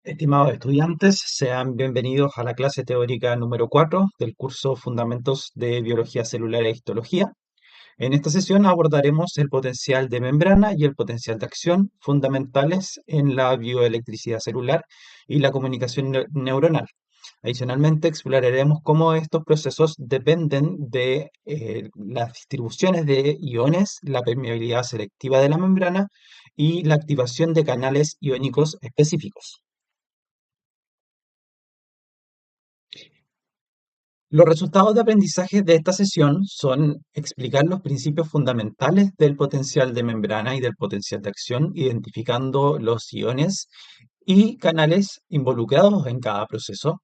Estimados estudiantes, sean bienvenidos a la clase teórica número 4 del curso Fundamentos de Biología Celular e Histología. En esta sesión abordaremos el potencial de membrana y el potencial de acción fundamentales en la bioelectricidad celular y la comunicación neuronal. Adicionalmente, exploraremos cómo estos procesos dependen de las distribuciones de iones, la permeabilidad selectiva de la membrana y la activación de canales iónicos específicos. Los resultados de aprendizaje de esta sesión son explicar los principios fundamentales del potencial de membrana y del potencial de acción, identificando los iones y canales involucrados en cada proceso,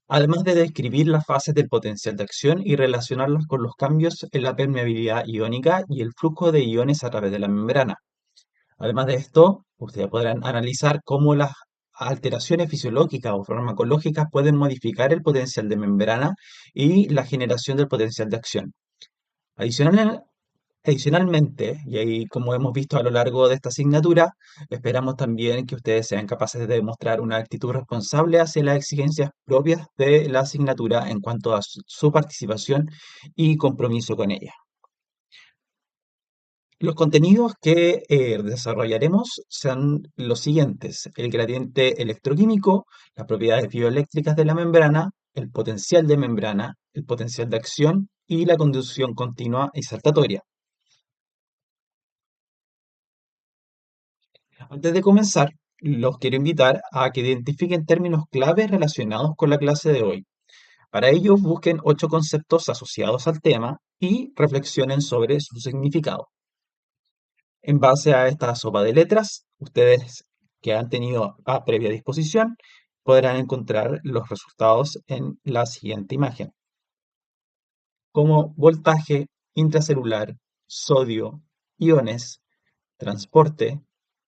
además de describir las fases del potencial de acción y relacionarlas con los cambios en la permeabilidad iónica y el flujo de iones a través de la membrana. Además de esto, ustedes podrán analizar cómo las alteraciones fisiológicas o farmacológicas pueden modificar el potencial de membrana y la generación del potencial de acción. Adicional- Adicionalmente, y ahí como hemos visto a lo largo de esta asignatura, esperamos también que ustedes sean capaces de demostrar una actitud responsable hacia las exigencias propias de la asignatura en cuanto a su participación y compromiso con ella. Los contenidos que desarrollaremos son los siguientes: el gradiente electroquímico, las propiedades bioeléctricas de la membrana, el potencial de membrana, el potencial de acción y la conducción continua y saltatoria. Antes de comenzar, los quiero invitar a que identifiquen términos claves relacionados con la clase de hoy. Para ello, busquen 8 conceptos asociados al tema y reflexionen sobre su significado. En base a esta sopa de letras, ustedes que han tenido a previa disposición podrán encontrar los resultados en la siguiente imagen, como voltaje intracelular, sodio, iones, transporte,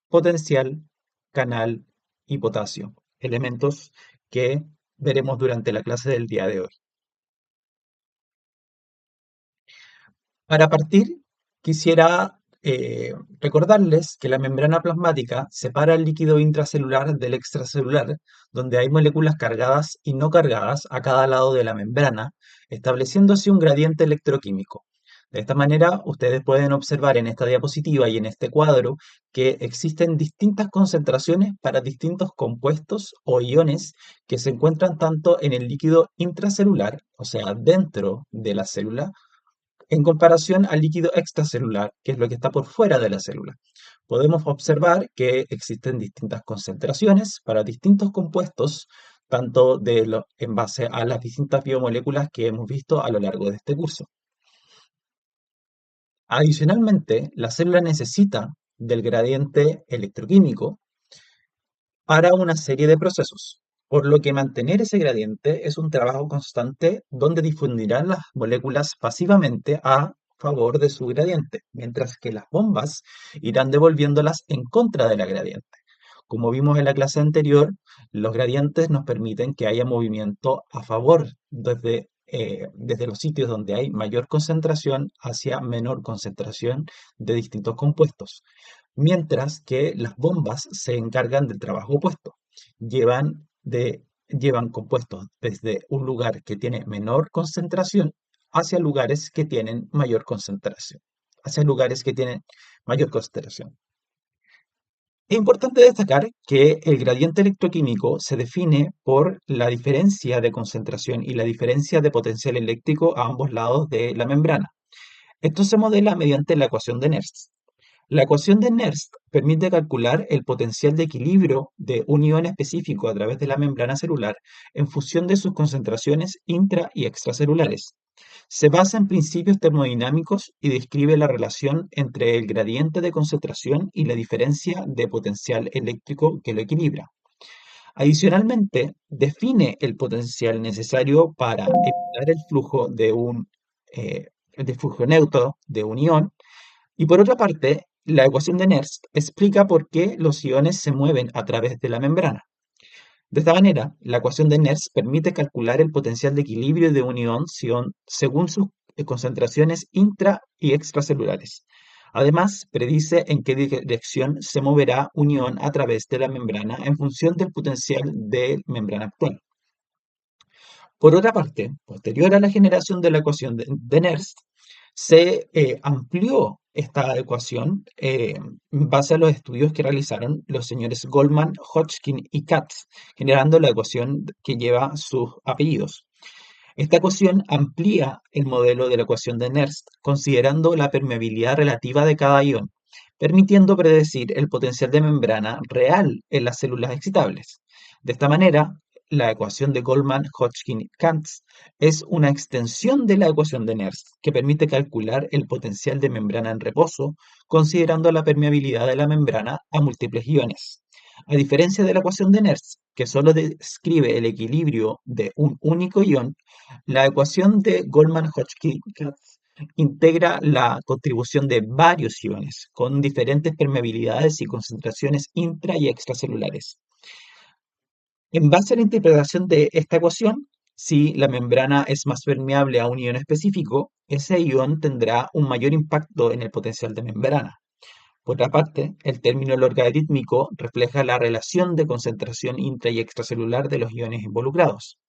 potencial, canal y potasio, elementos que veremos durante la clase del día de hoy. Para partir, quisiera recordarles que la membrana plasmática separa el líquido intracelular del extracelular, donde hay moléculas cargadas y no cargadas a cada lado de la membrana, estableciendo así un gradiente electroquímico. De esta manera, ustedes pueden observar en esta diapositiva y en este cuadro que existen distintas concentraciones para distintos compuestos o iones que se encuentran tanto en el líquido intracelular, o sea, dentro de la célula, en comparación al líquido extracelular, que es lo que está por fuera de la célula. Podemos observar que existen distintas concentraciones para distintos compuestos, tanto en base a las distintas biomoléculas que hemos visto a lo largo de este curso. Adicionalmente, la célula necesita del gradiente electroquímico para una serie de procesos, por lo que mantener ese gradiente es un trabajo constante donde difundirán las moléculas pasivamente a favor de su gradiente, mientras que las bombas irán devolviéndolas en contra de la gradiente. Como vimos en la clase anterior, los gradientes nos permiten que haya movimiento a favor desde los sitios donde hay mayor concentración hacia menor concentración de distintos compuestos, mientras que las bombas se encargan del trabajo opuesto. Llevan compuestos desde un lugar que tiene menor concentración hacia lugares que tienen mayor concentración, hacia lugares que tienen mayor concentración. Es importante destacar que el gradiente electroquímico se define por la diferencia de concentración y la diferencia de potencial eléctrico a ambos lados de la membrana. Esto se modela mediante la ecuación de Nernst. La ecuación de Nernst permite calcular el potencial de equilibrio de un ion específico a través de la membrana celular en función de sus concentraciones intra y extracelulares. Se basa en principios termodinámicos y describe la relación entre el gradiente de concentración y la diferencia de potencial eléctrico que lo equilibra. Adicionalmente, define el potencial necesario para evitar el flujo de flujo neutro de un ion, y por otra parte, la ecuación de Nernst explica por qué los iones se mueven a través de la membrana. De esta manera, la ecuación de Nernst permite calcular el potencial de equilibrio de un ion según sus concentraciones intra y extracelulares. Además, predice en qué dirección se moverá un ion a través de la membrana en función del potencial de membrana actual. Por otra parte, posterior a la generación de la ecuación de Nernst, se amplió esta ecuación en base a los estudios que realizaron los señores Goldman, Hodgkin y Katz, generando la ecuación que lleva sus apellidos. Esta ecuación amplía el modelo de la ecuación de Nernst, considerando la permeabilidad relativa de cada ion, permitiendo predecir el potencial de membrana real en las células excitables. De esta manera, la ecuación de Goldman, Hodgkin y Katz es una extensión de la ecuación de Nernst, que permite calcular el potencial de membrana en reposo, considerando la permeabilidad de la membrana a múltiples iones. A diferencia de la ecuación de Nernst, que solo describe el equilibrio de un único ion, la ecuación de Goldman-Hodgkin-Katz integra la contribución de varios iones con diferentes permeabilidades y concentraciones intra y extracelulares. En base a la interpretación de esta ecuación, si la membrana es más permeable a un ion específico, ese ion tendrá un mayor impacto en el potencial de membrana. Por otra parte, el término logarítmico refleja la relación de concentración intra y extracelular de los iones involucrados.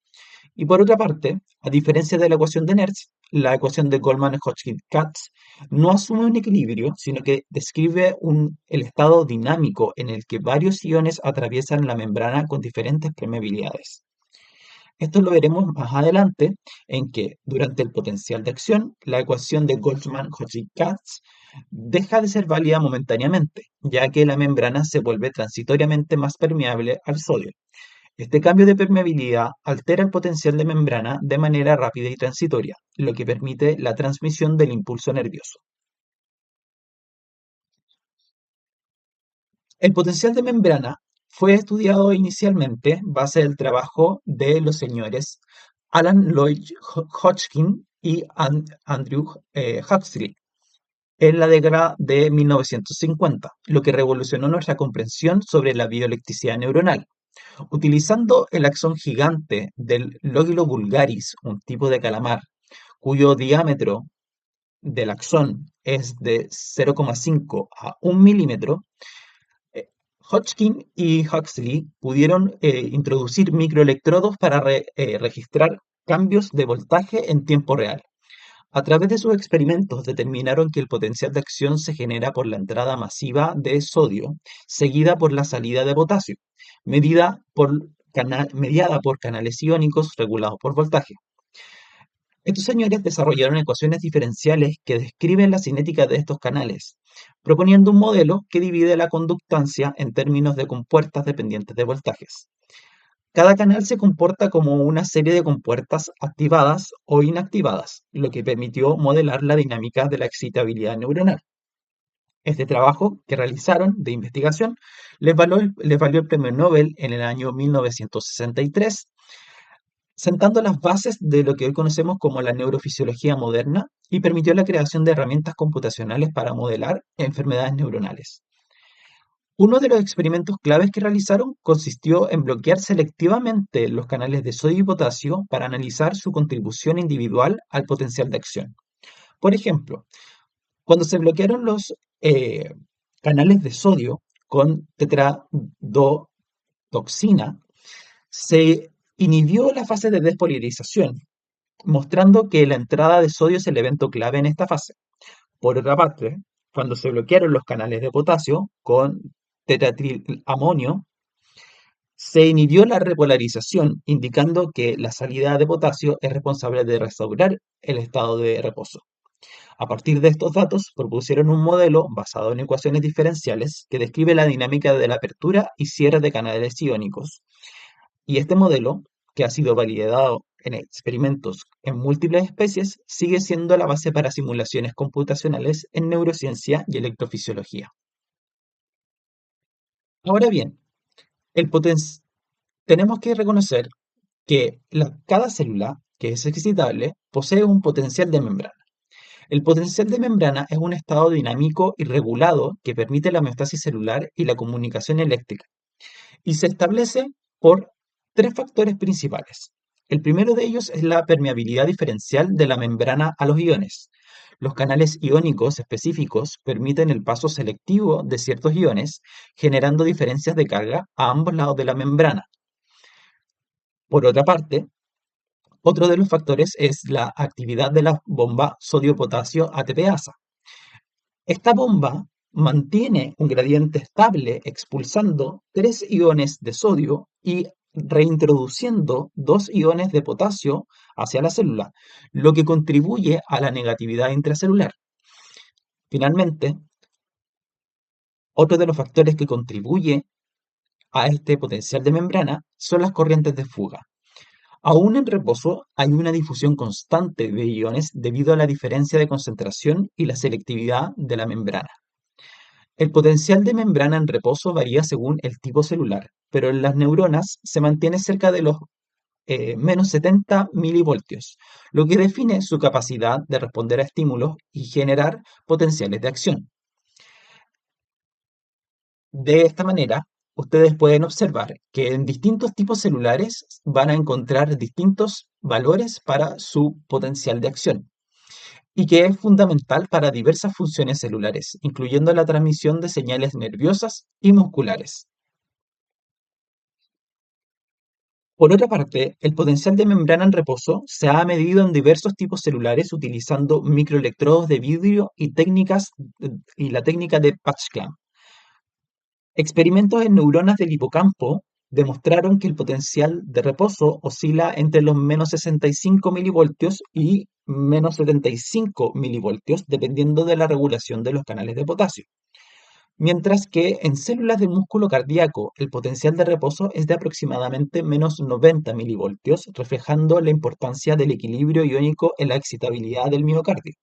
Y por otra parte, a diferencia de la ecuación de Nernst, la ecuación de Goldman-Hodgkin-Katz no asume un equilibrio, sino que describe el estado dinámico en el que varios iones atraviesan la membrana con diferentes permeabilidades. Esto lo veremos más adelante, en que durante el potencial de acción, la ecuación de Goldman-Hodgkin-Katz deja de ser válida momentáneamente, ya que la membrana se vuelve transitoriamente más permeable al sodio. Este cambio de permeabilidad altera el potencial de membrana de manera rápida y transitoria, lo que permite la transmisión del impulso nervioso. El potencial de membrana fue estudiado inicialmente base del trabajo de los señores Alan Lloyd Hodgkin y Andrew Huxley en la década de 1950, lo que revolucionó nuestra comprensión sobre la bioelectricidad neuronal. Utilizando el axón gigante del Lóguilo vulgaris, un tipo de calamar, cuyo diámetro del axón es de 0,5 a 1 milímetro, Hodgkin y Huxley pudieron introducir microelectrodos para registrar cambios de voltaje en tiempo real. A través de sus experimentos determinaron que el potencial de acción se genera por la entrada masiva de sodio, seguida por la salida de potasio, mediada por canales iónicos regulados por voltaje. Estos señores desarrollaron ecuaciones diferenciales que describen la cinética de estos canales, proponiendo un modelo que divide la conductancia en términos de compuertas dependientes de voltajes. Cada canal se comporta como una serie de compuertas activadas o inactivadas, lo que permitió modelar la dinámica de la excitabilidad neuronal. Este trabajo que realizaron de investigación les valió el premio Nobel en el año 1963, sentando las bases de lo que hoy conocemos como la neurofisiología moderna y permitió la creación de herramientas computacionales para modelar enfermedades neuronales. Uno de los experimentos claves que realizaron consistió en bloquear selectivamente los canales de sodio y potasio para analizar su contribución individual al potencial de acción. Por ejemplo, cuando se bloquearon los canales de sodio con tetradotoxina, se inhibió la fase de despolarización, mostrando que la entrada de sodio es el evento clave en esta fase. Por otra parte, cuando se bloquearon los canales de potasio con tetraetilamonio, se inhibió la repolarización, indicando que la salida de potasio es responsable de restaurar el estado de reposo. A partir de estos datos, propusieron un modelo basado en ecuaciones diferenciales que describe la dinámica de la apertura y cierre de canales iónicos. Y este modelo, que ha sido validado en experimentos en múltiples especies, sigue siendo la base para simulaciones computacionales en neurociencia y electrofisiología. Ahora bien, el tenemos que reconocer que cada célula que es excitable posee un potencial de membrana. El potencial de membrana es un estado dinámico y regulado que permite la homeostasis celular y la comunicación eléctrica, y se establece por tres factores principales. El primero de ellos es la permeabilidad diferencial de la membrana a los iones. Los canales iónicos específicos permiten el paso selectivo de ciertos iones, generando diferencias de carga a ambos lados de la membrana. Por otra parte, otro de los factores es la actividad de la bomba sodio-potasio ATPasa. Esta bomba mantiene un gradiente estable expulsando 3 iones de sodio y reintroduciendo 2 iones de potasio hacia la célula, lo que contribuye a la negatividad intracelular. Finalmente, otro de los factores que contribuye a este potencial de membrana son las corrientes de fuga. Aún en reposo hay una difusión constante de iones debido a la diferencia de concentración y la selectividad de la membrana. El potencial de membrana en reposo varía según el tipo celular, pero en las neuronas se mantiene cerca de los menos 70 milivoltios, lo que define su capacidad de responder a estímulos y generar potenciales de acción. De esta manera, ustedes pueden observar que en distintos tipos celulares van a encontrar distintos valores para su potencial de acción y que es fundamental para diversas funciones celulares, incluyendo la transmisión de señales nerviosas y musculares. Por otra parte, el potencial de membrana en reposo se ha medido en diversos tipos celulares utilizando microelectrodos de vidrio y la técnica de patch clamp. Experimentos en neuronas del hipocampo demostraron que el potencial de reposo oscila entre los menos 65 milivoltios y menos 75 milivoltios, dependiendo de la regulación de los canales de potasio. Mientras que en células del músculo cardíaco el potencial de reposo es de aproximadamente menos 90 milivoltios, reflejando la importancia del equilibrio iónico en la excitabilidad del miocardio.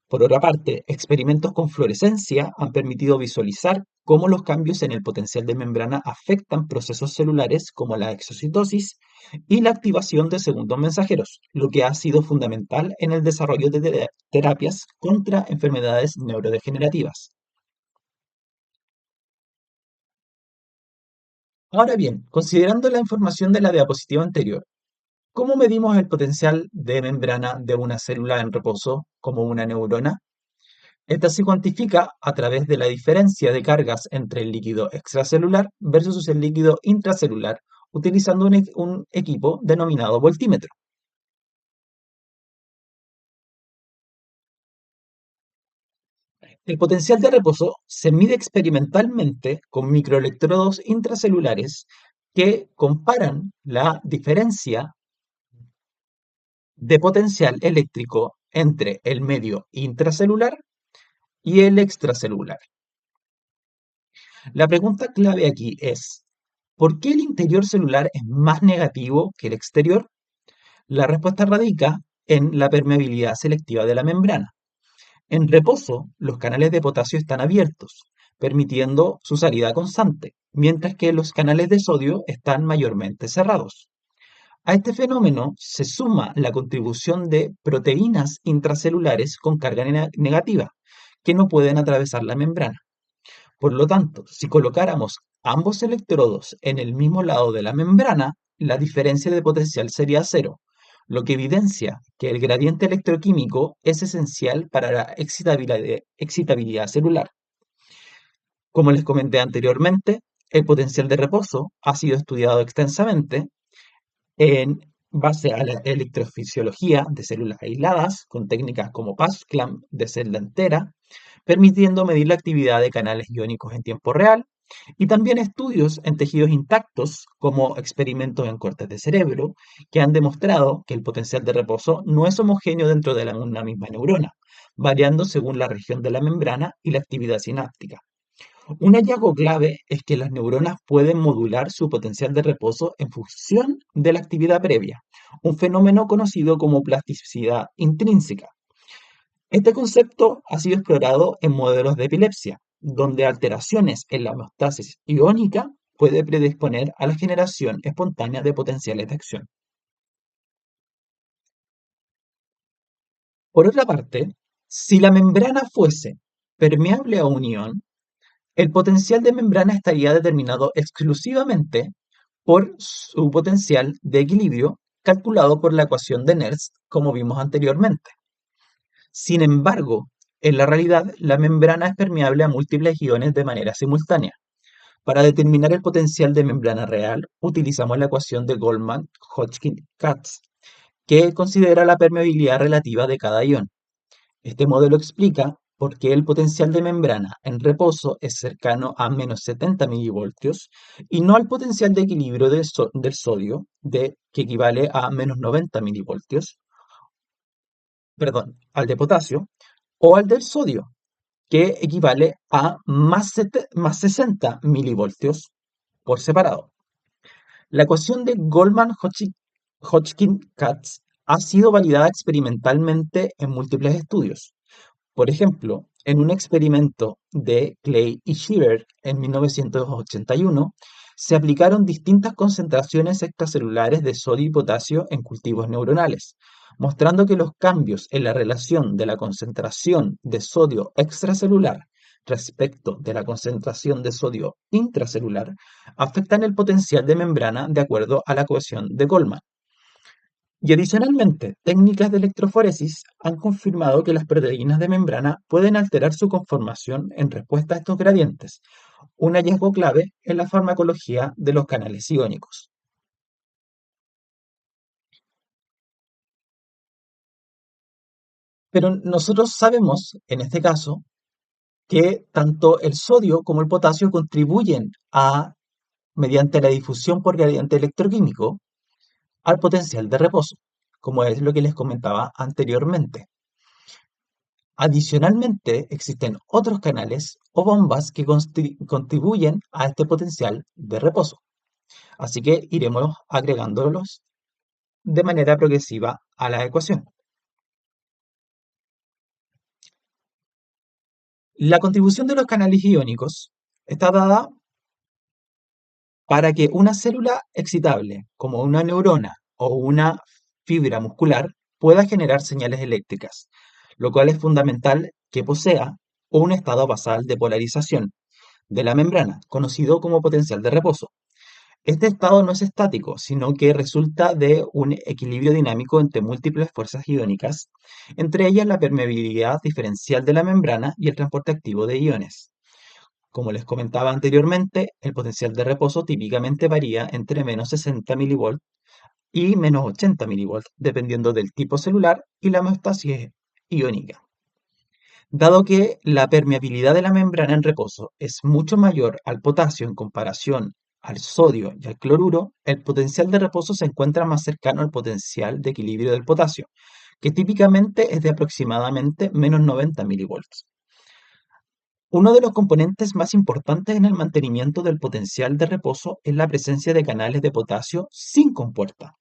Por otra parte, experimentos con fluorescencia han permitido visualizar cómo los cambios en el potencial de membrana afectan procesos celulares como la exocitosis y la activación de segundos mensajeros, lo que ha sido fundamental en el desarrollo de terapias contra enfermedades neurodegenerativas. Ahora bien, considerando la información de la diapositiva anterior, ¿cómo medimos el potencial de membrana de una célula en reposo como una neurona? Esta se cuantifica a través de la diferencia de cargas entre el líquido extracelular versus el líquido intracelular, utilizando un equipo denominado voltímetro. El potencial de reposo se mide experimentalmente con microelectrodos intracelulares que comparan la diferencia de potencial eléctrico entre el medio intracelular y el extracelular. La pregunta clave aquí es, ¿por qué el interior celular es más negativo que el exterior? La respuesta radica en la permeabilidad selectiva de la membrana. En reposo, los canales de potasio están abiertos, permitiendo su salida constante, mientras que los canales de sodio están mayormente cerrados. A este fenómeno se suma la contribución de proteínas intracelulares con carga negativa, que no pueden atravesar la membrana. Por lo tanto, si colocáramos ambos electrodos en el mismo lado de la membrana, la diferencia de potencial sería cero, lo que evidencia que el gradiente electroquímico es esencial para la excitabilidad celular. Como les comenté anteriormente, el potencial de reposo ha sido estudiado extensamente en base a la electrofisiología de células aisladas, con técnicas como PASCLAM de celda entera, permitiendo medir la actividad de canales iónicos en tiempo real, y también estudios en tejidos intactos, como experimentos en cortes de cerebro, que han demostrado que el potencial de reposo no es homogéneo dentro de una misma neurona, variando según la región de la membrana y la actividad sináptica. Un hallazgo clave es que las neuronas pueden modular su potencial de reposo en función de la actividad previa, un fenómeno conocido como plasticidad intrínseca. Este concepto ha sido explorado en modelos de epilepsia, donde alteraciones en la homeostasis iónica puede predisponer a la generación espontánea de potenciales de acción. Por otra parte, si la membrana fuese permeable a un ion, el potencial de membrana estaría determinado exclusivamente por su potencial de equilibrio calculado por la ecuación de Nernst, como vimos anteriormente. Sin embargo, en la realidad, la membrana es permeable a múltiples iones de manera simultánea. Para determinar el potencial de membrana real, utilizamos la ecuación de Goldman-Hodgkin-Katz, que considera la permeabilidad relativa de cada ion. Este modelo explica por qué el potencial de membrana en reposo es cercano a menos 70 milivoltios y no al potencial de equilibrio del sodio, que equivale a menos 90 milivoltios, perdón, al de potasio, o al del sodio, que equivale a más 60 milivoltios por separado. La ecuación de Goldman-Hodgkin-Katz ha sido validada experimentalmente en múltiples estudios. Por ejemplo, en un experimento de Clay y Shiver en 1981, se aplicaron distintas concentraciones extracelulares de sodio y potasio en cultivos neuronales, mostrando que los cambios en la relación de la concentración de sodio extracelular respecto de la concentración de sodio intracelular afectan el potencial de membrana de acuerdo a la ecuación de Goldman. Y adicionalmente, técnicas de electroforesis han confirmado que las proteínas de membrana pueden alterar su conformación en respuesta a estos gradientes, un hallazgo clave en la farmacología de los canales iónicos. Pero nosotros sabemos, en este caso, que tanto el sodio como el potasio contribuyen mediante la difusión por gradiente electroquímico, al potencial de reposo, como es lo que les comentaba anteriormente. Adicionalmente, existen otros canales o bombas que contribuyen a este potencial de reposo, así que iremos agregándolos de manera progresiva a la ecuación. La contribución de los canales iónicos está dada para que una célula excitable, como una neurona o una fibra muscular, pueda generar señales eléctricas, lo cual es fundamental que posea un estado basal de polarización de la membrana, conocido como potencial de reposo. Este estado no es estático, sino que resulta de un equilibrio dinámico entre múltiples fuerzas iónicas, entre ellas la permeabilidad diferencial de la membrana y el transporte activo de iones. Como les comentaba anteriormente, el potencial de reposo típicamente varía entre menos 60 mV y menos 80 mV, dependiendo del tipo celular y la homeostasis iónica. Dado que la permeabilidad de la membrana en reposo es mucho mayor al potasio en comparación al sodio y al cloruro, el potencial de reposo se encuentra más cercano al potencial de equilibrio del potasio, que típicamente es de aproximadamente menos 90 milivolts. Uno de los componentes más importantes en el mantenimiento del potencial de reposo es la presencia de canales de potasio sin compuerta.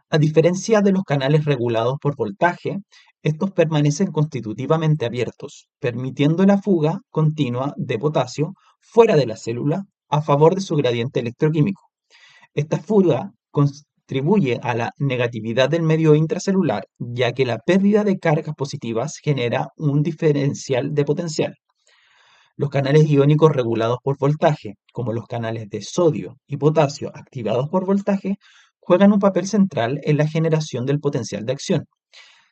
A diferencia de los canales regulados por voltaje, estos permanecen constitutivamente abiertos, permitiendo la fuga continua de potasio fuera de la célula a favor de su gradiente electroquímico. Esta fuga contribuye a la negatividad del medio intracelular, ya que la pérdida de cargas positivas genera un diferencial de potencial. Los canales iónicos regulados por voltaje, como los canales de sodio y potasio activados por voltaje, juegan un papel central en la generación del potencial de acción.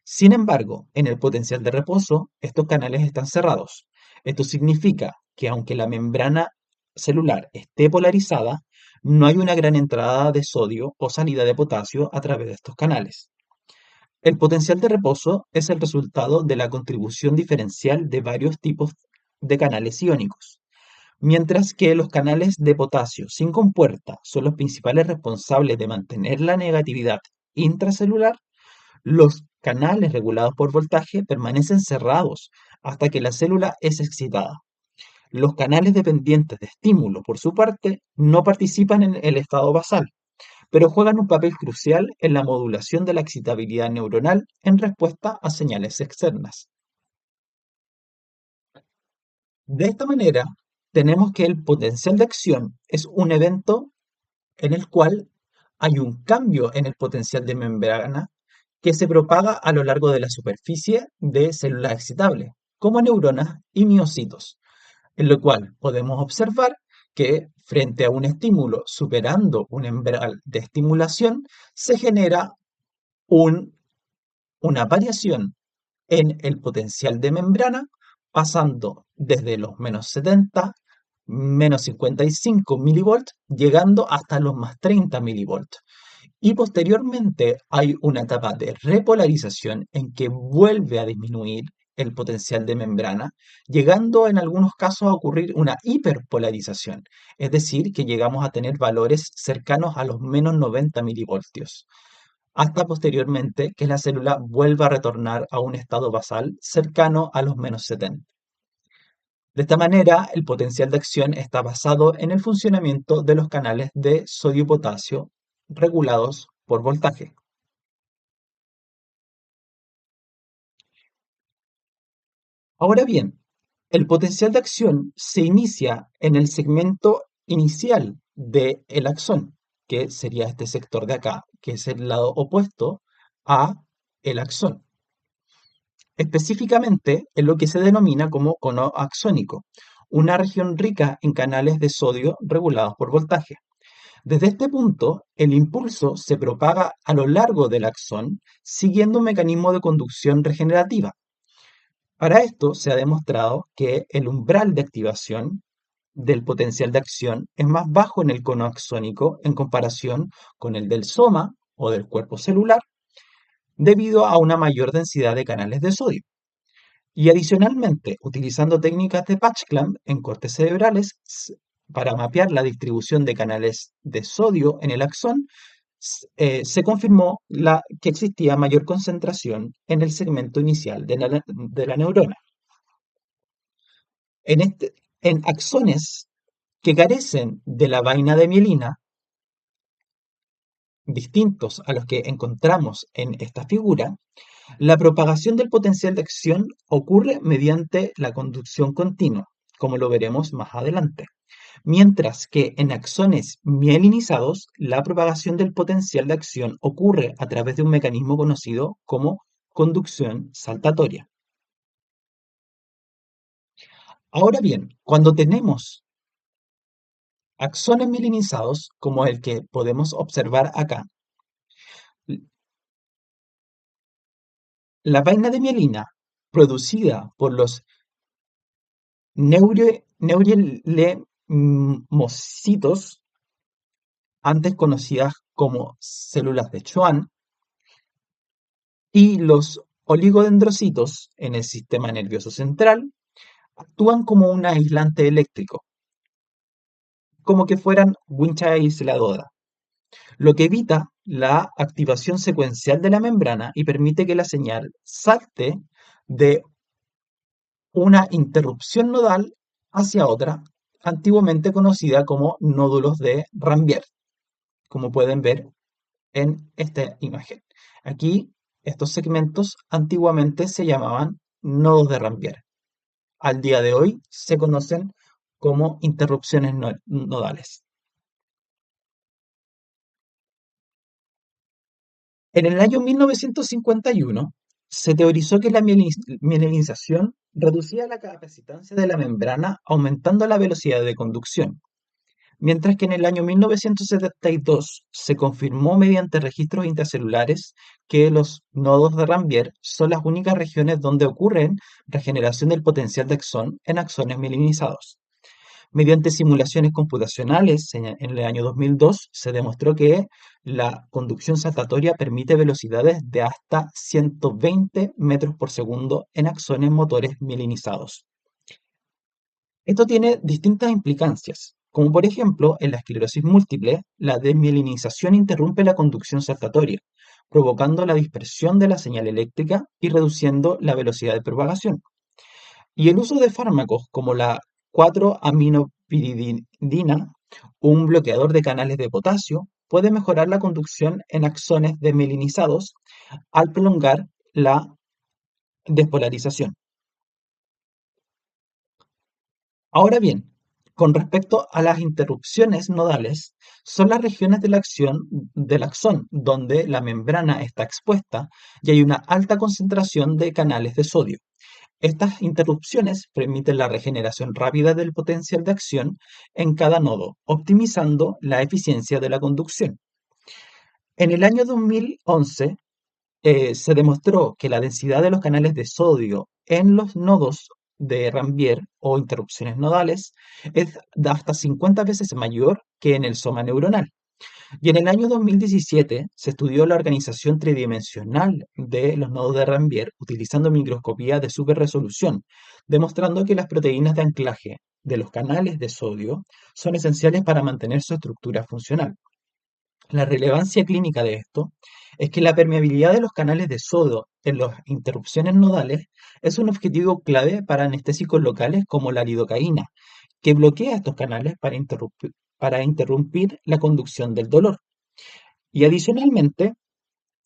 Sin embargo, en el potencial de reposo, estos canales están cerrados. Esto significa que aunque la membrana celular esté polarizada, no hay una gran entrada de sodio o salida de potasio a través de estos canales. El potencial de reposo es el resultado de la contribución diferencial de varios tipos de canales iónicos. Mientras que los canales de potasio sin compuerta son los principales responsables de mantener la negatividad intracelular, los canales regulados por voltaje permanecen cerrados hasta que la célula es excitada. Los canales dependientes de estímulo, por su parte, no participan en el estado basal, pero juegan un papel crucial en la modulación de la excitabilidad neuronal en respuesta a señales externas. De esta manera, tenemos que el potencial de acción es un evento en el cual hay un cambio en el potencial de membrana que se propaga a lo largo de la superficie de células excitables, como neuronas y miocitos, en lo cual podemos observar que frente a un estímulo superando un umbral de estimulación, se genera un- una variación en el potencial de membrana, pasando desde los -70, -55 mV, llegando hasta los +30 mV. Y posteriormente hay una etapa de repolarización en que vuelve a disminuir el potencial de membrana, llegando en algunos casos a ocurrir una hiperpolarización, es decir, que llegamos a tener valores cercanos a los -90 mV, hasta posteriormente que la célula vuelva a retornar a un estado basal cercano a los -70. De esta manera, el potencial de acción está basado en el funcionamiento de los canales de sodio-potasio regulados por voltaje. Ahora bien, el potencial de acción se inicia en el segmento inicial del axón, que sería este sector de acá, que es el lado opuesto a el axón. Específicamente en lo que se denomina como cono axónico, una región rica en canales de sodio regulados por voltaje. Desde este punto, el impulso se propaga a lo largo del axón siguiendo un mecanismo de conducción regenerativa. Para esto se ha demostrado que el umbral de activación del potencial de acción es más bajo en el cono axónico en comparación con el del soma o del cuerpo celular, debido a una mayor densidad de canales de sodio. Y adicionalmente, utilizando técnicas de patch clamp en cortes cerebrales para mapear la distribución de canales de sodio en el axón, se confirmó que existía mayor concentración en el segmento inicial de la neurona. En axones que carecen de la vaina de mielina, distintos a los que encontramos en esta figura, la propagación del potencial de acción ocurre mediante la conducción continua, como lo veremos más adelante, mientras que en axones mielinizados la propagación del potencial de acción ocurre a través de un mecanismo conocido como conducción saltatoria. Ahora bien, cuando tenemos axones mielinizados, como el que podemos observar acá, la vaina de mielina producida por los neurolemocitos, antes conocidas como células de Schwann, y los oligodendrocitos en el sistema nervioso central, actúan como un aislante eléctrico, como que fueran wincha aisladora, lo que evita la activación secuencial de la membrana y permite que la señal salte de una interrupción nodal hacia otra, antiguamente conocida como nódulos de Rambier, como pueden ver en esta imagen. Aquí, estos segmentos antiguamente se llamaban nodos de Rambier. Al día de hoy se conocen como interrupciones nodales. En el año 1951 se teorizó que la mielinización reducía la capacitancia de la membrana aumentando la velocidad de conducción, mientras que en el año 1972 se confirmó mediante registros intracelulares que los nodos de Rambier son las únicas regiones donde ocurren regeneración del potencial de axón en axones mielinizados. Mediante simulaciones computacionales, en el año 2002 se demostró que la conducción saltatoria permite velocidades de hasta 120 metros por segundo en axones motores mielinizados. Esto tiene distintas implicancias, como por ejemplo en la esclerosis múltiple, la desmielinización interrumpe la conducción saltatoria, provocando la dispersión de la señal eléctrica y reduciendo la velocidad de propagación. Y el uso de fármacos como la 4-aminopiridina, un bloqueador de canales de potasio, puede mejorar la conducción en axones desmielinizados al prolongar la despolarización. Ahora bien, con respecto a las interrupciones nodales, son las regiones de la acción del axón donde la membrana está expuesta y hay una alta concentración de canales de sodio. Estas interrupciones permiten la regeneración rápida del potencial de acción en cada nodo, optimizando la eficiencia de la conducción. En el año 2011 se demostró que la densidad de los canales de sodio en los nodos de Ranvier o interrupciones nodales es de hasta 50 veces mayor que en el soma neuronal. Y en el año 2017 se estudió la organización tridimensional de los nodos de Ranvier utilizando microscopía de superresolución, demostrando que las proteínas de anclaje de los canales de sodio son esenciales para mantener su estructura funcional. La relevancia clínica de esto es que la permeabilidad de los canales de sodio en las interrupciones nodales es un objetivo clave para anestésicos locales como la lidocaína, que bloquea estos canales para interrumpir la conducción del dolor. Y adicionalmente,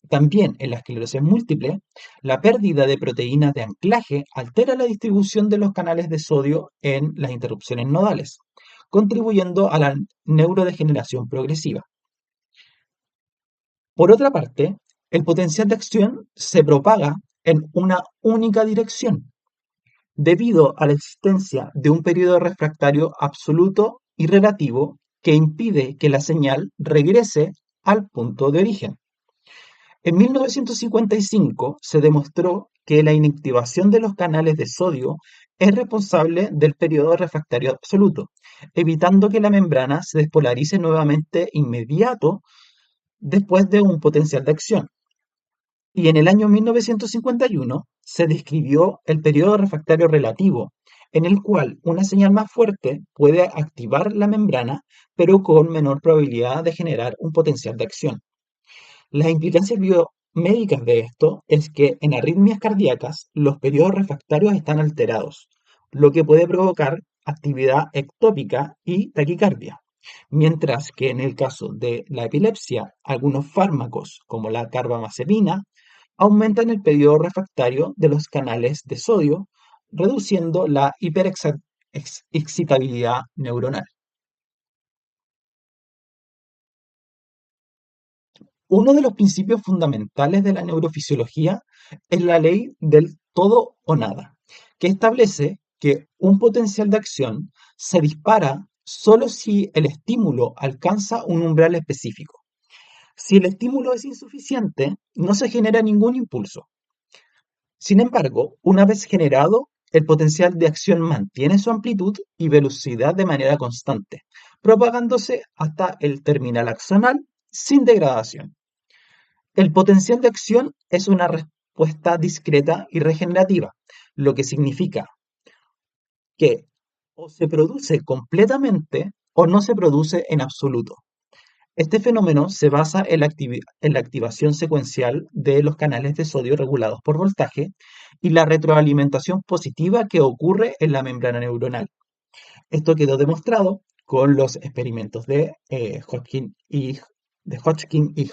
también en la esclerosis múltiple, la pérdida de proteínas de anclaje altera la distribución de los canales de sodio en las interrupciones nodales, contribuyendo a la neurodegeneración progresiva. Por otra parte, el potencial de acción se propaga en una única dirección, debido a la existencia de un periodo refractario absoluto y relativo que impide que la señal regrese al punto de origen. En 1955 se demostró que la inactivación de los canales de sodio es responsable del periodo refractario absoluto, evitando que la membrana se despolarice nuevamente inmediato después de un potencial de acción. Y en el año 1951 se describió el periodo refractario relativo, en el cual una señal más fuerte puede activar la membrana, pero con menor probabilidad de generar un potencial de acción. Las implicancias biomédicas de esto es que en arritmias cardíacas los periodos refractarios están alterados, lo que puede provocar actividad ectópica y taquicardia. Mientras que en el caso de la epilepsia, algunos fármacos como la carbamazepina aumentan el periodo refractario de los canales de sodio, reduciendo la hiperexcitabilidad neuronal. Uno de los principios fundamentales de la neurofisiología es la ley del todo o nada, que establece que un potencial de acción se dispara solo si el estímulo alcanza un umbral específico. Si el estímulo es insuficiente, no se genera ningún impulso. Sin embargo, una vez generado, el potencial de acción mantiene su amplitud y velocidad de manera constante, propagándose hasta el terminal axonal sin degradación. El potencial de acción es una respuesta discreta y regenerativa, lo que significa que o se produce completamente o no se produce en absoluto. Este fenómeno se basa en la activación secuencial de los canales de sodio regulados por voltaje y la retroalimentación positiva que ocurre en la membrana neuronal. Esto quedó demostrado con los experimentos de Hodgkin y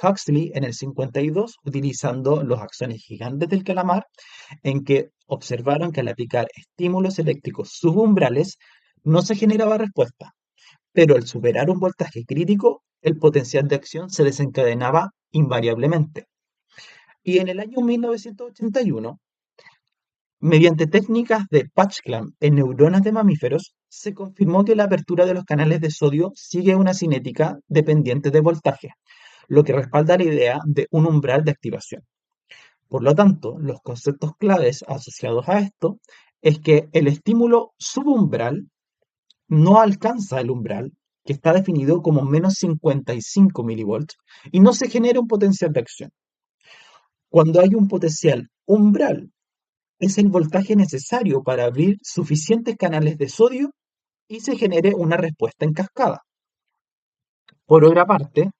Huxley en el 52, utilizando los axones gigantes del calamar, en que observaron que al aplicar estímulos eléctricos subumbrales no se generaba respuesta, pero al superar un voltaje crítico, el potencial de acción se desencadenaba invariablemente. Y en el año 1981, mediante técnicas de patch clamp en neuronas de mamíferos, se confirmó que la apertura de los canales de sodio sigue una cinética dependiente de voltaje, lo que respalda la idea de un umbral de activación. Por lo tanto, los conceptos claves asociados a esto es que el estímulo subumbral no alcanza el umbral, que está definido como menos 55 milivolts, y no se genera un potencial de acción. Cuando hay un potencial umbral, es el voltaje necesario para abrir suficientes canales de sodio y se genere una respuesta en cascada. Por otra parte,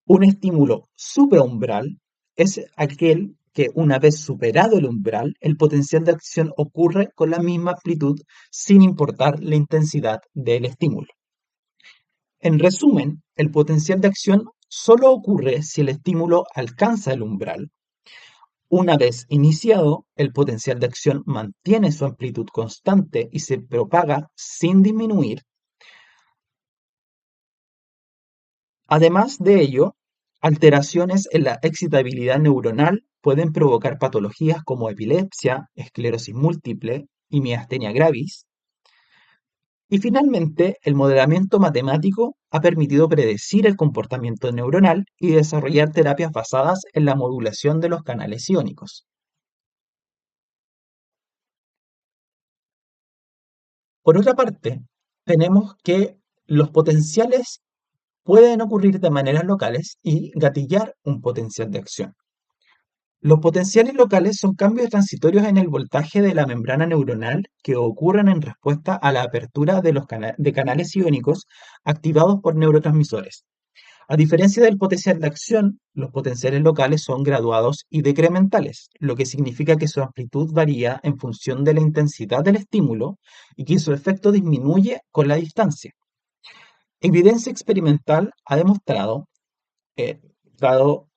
un estímulo supraumbral es aquel que una vez superado el umbral, el potencial de acción ocurre con la misma amplitud sin importar la intensidad del estímulo. En resumen, el potencial de acción solo ocurre si el estímulo alcanza el umbral. Una vez iniciado, el potencial de acción mantiene su amplitud constante y se propaga sin disminuir. Además de ello, alteraciones en la excitabilidad neuronal pueden provocar patologías como epilepsia, esclerosis múltiple y miastenia gravis. Y finalmente, el modelamiento matemático ha permitido predecir el comportamiento neuronal y desarrollar terapias basadas en la modulación de los canales iónicos. Por otra parte, tenemos que los potenciales pueden ocurrir de maneras locales y gatillar un potencial de acción. Los potenciales locales son cambios transitorios en el voltaje de la membrana neuronal que ocurren en respuesta a la apertura de de canales iónicos activados por neurotransmisores. A diferencia del potencial de acción, los potenciales locales son graduados y decrementales, lo que significa que su amplitud varía en función de la intensidad del estímulo y que su efecto disminuye con la distancia. Evidencia experimental ha demostrado, eh, dado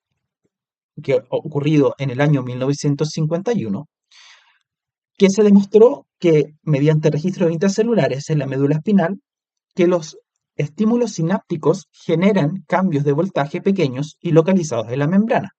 que ocurrido en el año 1951, que se demostró que mediante registros intracelulares en la médula espinal, que los estímulos sinápticos generan cambios de voltaje pequeños y localizados en la membrana,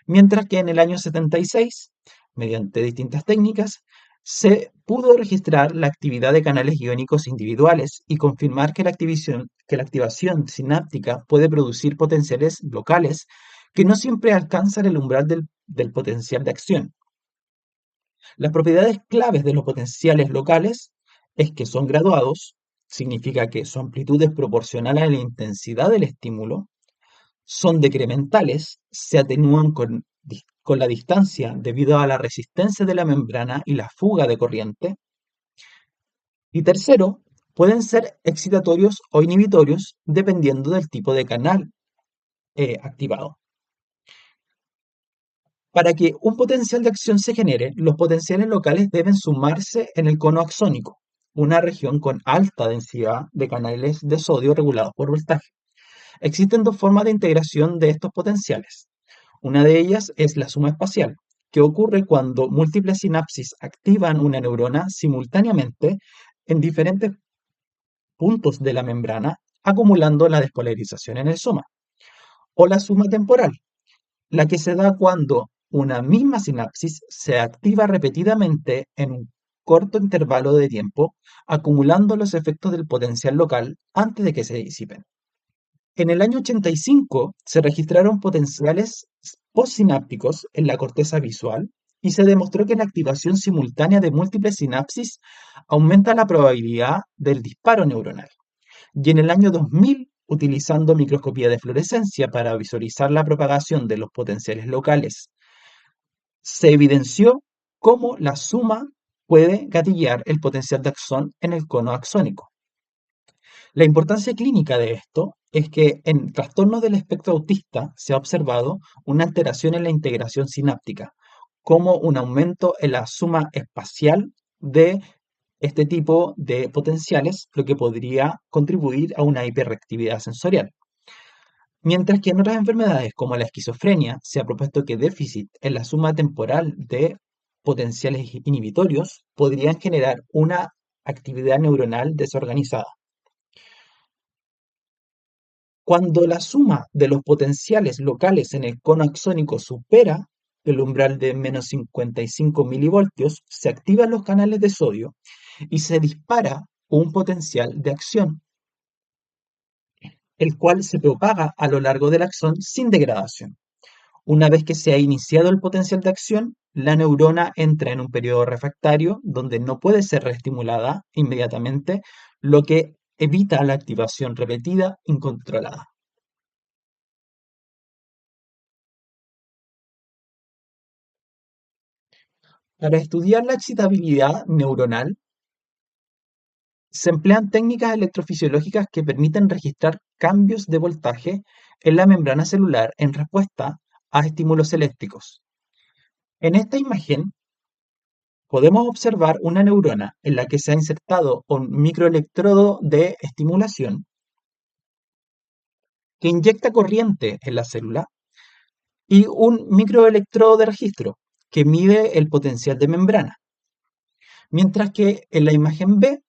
mientras que en el año 76, mediante distintas técnicas, se pudo registrar la actividad de canales iónicos individuales y confirmar que la activación sináptica puede producir potenciales locales que no siempre alcanzan el umbral del potencial de acción. Las propiedades claves de los potenciales locales es que son graduados, significa que su amplitud es proporcional a la intensidad del estímulo, son decrementales, se atenúan con la distancia debido a la resistencia de la membrana y la fuga de corriente. Y tercero, pueden ser excitatorios o inhibitorios dependiendo del tipo de canal activado. Para que un potencial de acción se genere, los potenciales locales deben sumarse en el cono axónico, una región con alta densidad de canales de sodio regulados por voltaje. Existen dos formas de integración de estos potenciales. Una de ellas es la suma espacial, que ocurre cuando múltiples sinapsis activan una neurona simultáneamente en diferentes puntos de la membrana, acumulando la despolarización en el soma. O la suma temporal, la que se da cuando una misma sinapsis se activa repetidamente en un corto intervalo de tiempo, acumulando los efectos del potencial local antes de que se disipen. En el año 85 se registraron potenciales postsinápticos en la corteza visual y se demostró que la activación simultánea de múltiples sinapsis aumenta la probabilidad del disparo neuronal. Y en el año 2000, utilizando microscopía de fluorescencia para visualizar la propagación de los potenciales locales, se evidenció cómo la suma puede gatillar el potencial de axón en el cono axónico. La importancia clínica de esto es que en trastornos del espectro autista se ha observado una alteración en la integración sináptica, como un aumento en la suma espacial de este tipo de potenciales, lo que podría contribuir a una hiperreactividad sensorial. Mientras que en otras enfermedades, como la esquizofrenia, se ha propuesto que déficit en la suma temporal de potenciales inhibitorios podrían generar una actividad neuronal desorganizada. Cuando la suma de los potenciales locales en el cono axónico supera el umbral de menos 55 milivoltios, se activan los canales de sodio y se dispara un potencial de acción, el cual se propaga a lo largo del axón sin degradación. Una vez que se ha iniciado el potencial de acción, la neurona entra en un periodo refractario donde no puede ser reestimulada inmediatamente, lo que evita la activación repetida incontrolada. Para estudiar la excitabilidad neuronal, se emplean técnicas electrofisiológicas que permiten registrar cambios de voltaje en la membrana celular en respuesta a estímulos eléctricos. En esta imagen podemos observar una neurona en la que se ha insertado un microelectrodo de estimulación que inyecta corriente en la célula y un microelectrodo de registro que mide el potencial de membrana. Mientras que en la imagen B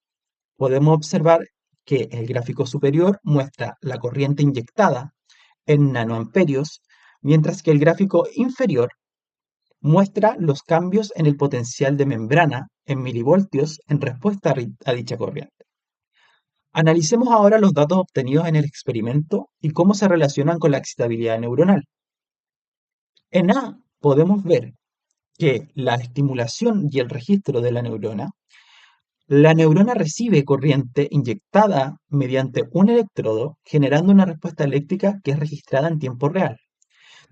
podemos observar que el gráfico superior muestra la corriente inyectada en nanoamperios, mientras que el gráfico inferior muestra los cambios en el potencial de membrana en milivoltios en respuesta a dicha corriente. Analicemos ahora los datos obtenidos en el experimento y cómo se relacionan con la excitabilidad neuronal. En A podemos ver que la estimulación y el registro de la neurona recibe corriente inyectada mediante un electrodo, generando una respuesta eléctrica que es registrada en tiempo real.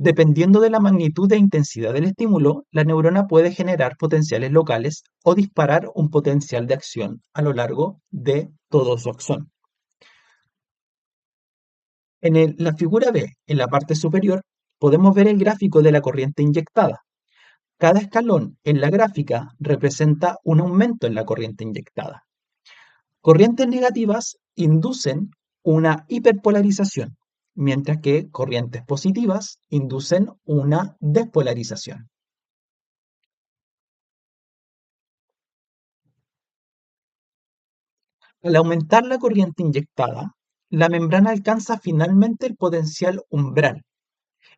Dependiendo de la magnitud e intensidad del estímulo, la neurona puede generar potenciales locales o disparar un potencial de acción a lo largo de todo su axón. En la figura B, en la parte superior, podemos ver el gráfico de la corriente inyectada. Cada escalón en la gráfica representa un aumento en la corriente inyectada. Corrientes negativas inducen una hiperpolarización, mientras que corrientes positivas inducen una despolarización. Al aumentar la corriente inyectada, la membrana alcanza finalmente el potencial umbral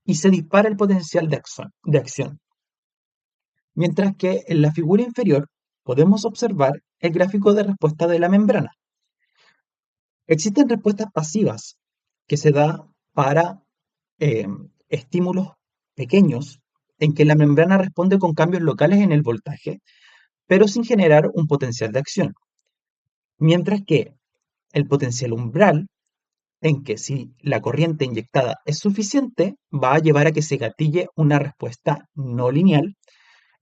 y se dispara el potencial de acción. Mientras que en la figura inferior podemos observar el gráfico de respuesta de la membrana. Existen respuestas pasivas que se da para eh, estímulos pequeños en que la membrana responde con cambios locales en el voltaje, pero sin generar un potencial de acción. Mientras que el potencial umbral, en que si la corriente inyectada es suficiente, va a llevar a que se gatille una respuesta no lineal,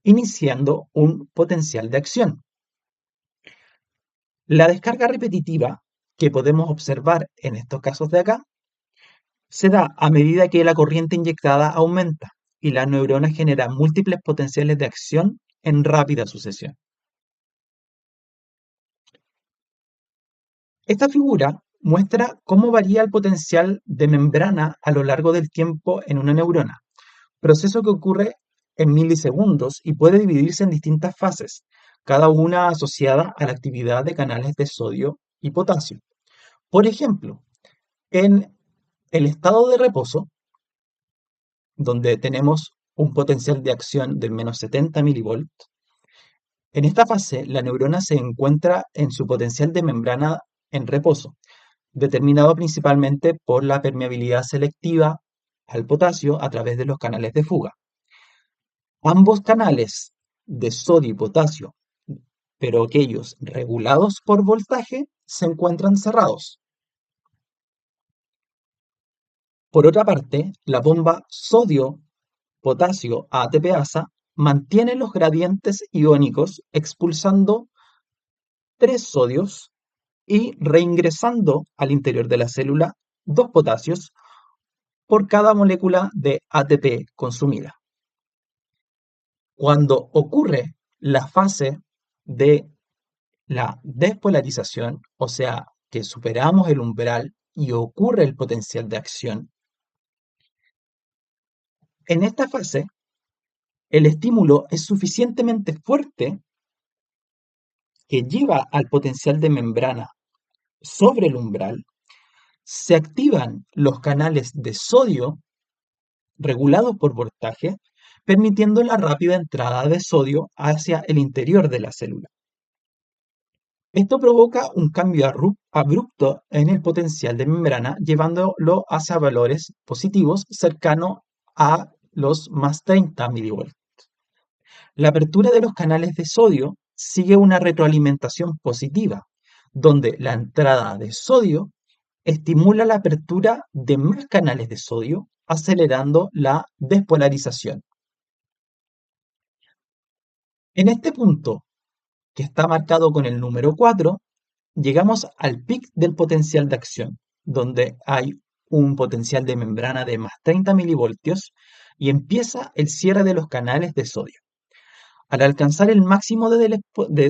iniciando un potencial de acción. La descarga repetitiva que podemos observar en estos casos de acá se da a medida que la corriente inyectada aumenta y la neurona genera múltiples potenciales de acción en rápida sucesión. Esta figura muestra cómo varía el potencial de membrana a lo largo del tiempo en una neurona, proceso que ocurre en milisegundos y puede dividirse en distintas fases, cada una asociada a la actividad de canales de sodio y potasio. Por ejemplo, en el estado de reposo, donde tenemos un potencial de acción de menos 70 milivolts, en esta fase la neurona se encuentra en su potencial de membrana en reposo, determinado principalmente por la permeabilidad selectiva al potasio a través de los canales de fuga. Ambos canales de sodio y potasio, pero aquellos regulados por voltaje, se encuentran cerrados. Por otra parte, la bomba sodio-potasio ATPasa mantiene los gradientes iónicos expulsando 3 sodios y reingresando al interior de la célula 2 potasios por cada molécula de ATP consumida. Cuando ocurre la fase de la despolarización, o sea, que superamos el umbral y ocurre el potencial de acción, en esta fase el estímulo es suficientemente fuerte que lleva al potencial de membrana sobre el umbral, se activan los canales de sodio regulados por voltaje, permitiendo la rápida entrada de sodio hacia el interior de la célula. Esto provoca un cambio abrupto en el potencial de membrana, llevándolo hacia valores positivos cercanos a los más 30 milivolts. La apertura de los canales de sodio sigue una retroalimentación positiva, donde la entrada de sodio estimula la apertura de más canales de sodio, acelerando la despolarización. En este punto, que está marcado con el número 4, llegamos al pic del potencial de acción, donde hay un potencial de membrana de más 30 milivoltios y empieza el cierre de los canales de sodio. Al alcanzar el máximo de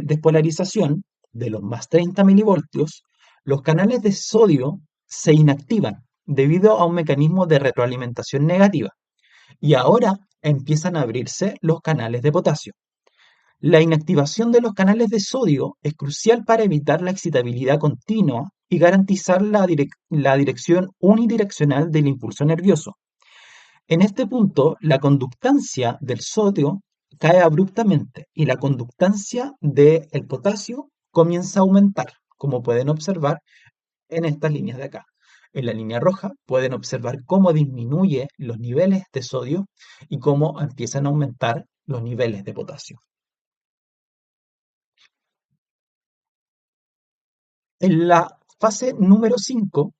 despolarización de los más 30 milivoltios, los canales de sodio se inactivan debido a un mecanismo de retroalimentación negativa y ahora empiezan a abrirse los canales de potasio. La inactivación de los canales de sodio es crucial para evitar la excitabilidad continua y garantizar la dirección unidireccional del impulso nervioso. En este punto, la conductancia del sodio cae abruptamente y la conductancia del potasio comienza a aumentar, como pueden observar en estas líneas de acá. En la línea roja pueden observar cómo disminuye los niveles de sodio y cómo empiezan a aumentar los niveles de potasio. En la fase número 5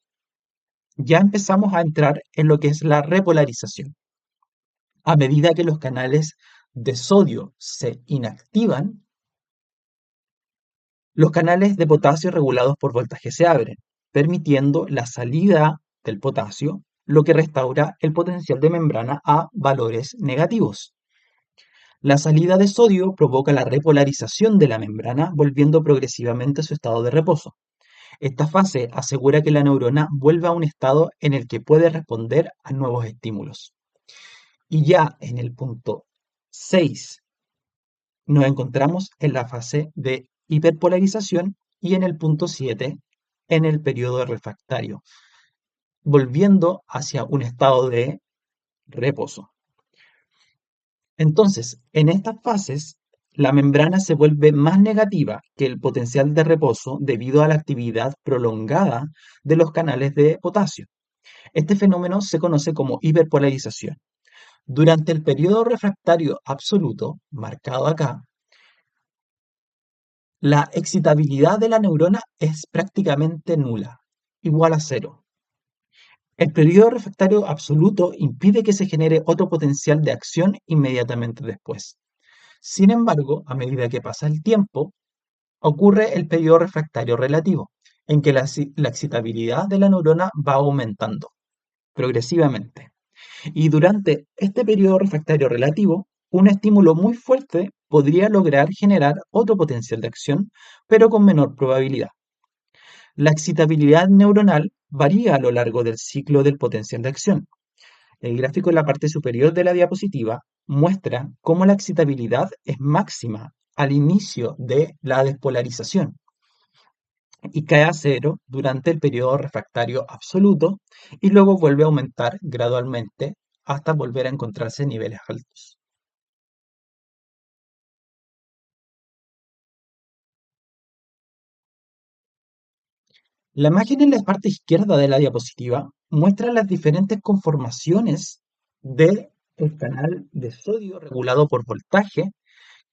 ya empezamos a entrar en lo que es la repolarización. A medida que los canales de sodio se inactivan, los canales de potasio regulados por voltaje se abren, permitiendo la salida del potasio, lo que restaura el potencial de membrana a valores negativos. La salida de sodio provoca la repolarización de la membrana, volviendo progresivamente a su estado de reposo. Esta fase asegura que la neurona vuelva a un estado en el que puede responder a nuevos estímulos. Y ya en el punto 6 nos encontramos en la fase de hiperpolarización y en el punto 7 en el periodo refractario, volviendo hacia un estado de reposo. Entonces, en estas fases, la membrana se vuelve más negativa que el potencial de reposo debido a la actividad prolongada de los canales de potasio. Este fenómeno se conoce como hiperpolarización. Durante el periodo refractario absoluto, marcado acá, la excitabilidad de la neurona es prácticamente nula, igual a cero. El periodo refractario absoluto impide que se genere otro potencial de acción inmediatamente después. Sin embargo, a medida que pasa el tiempo, ocurre el periodo refractario relativo, en que la excitabilidad de la neurona va aumentando progresivamente. Y durante este periodo refractario relativo, un estímulo muy fuerte podría lograr generar otro potencial de acción, pero con menor probabilidad. La excitabilidad neuronal varía a lo largo del ciclo del potencial de acción. El gráfico en la parte superior de la diapositiva muestra cómo la excitabilidad es máxima al inicio de la despolarización y cae a cero durante el periodo refractario absoluto y luego vuelve a aumentar gradualmente hasta volver a encontrarse en niveles altos. La imagen en la parte izquierda de la diapositiva muestra las diferentes conformaciones del canal de sodio regulado por voltaje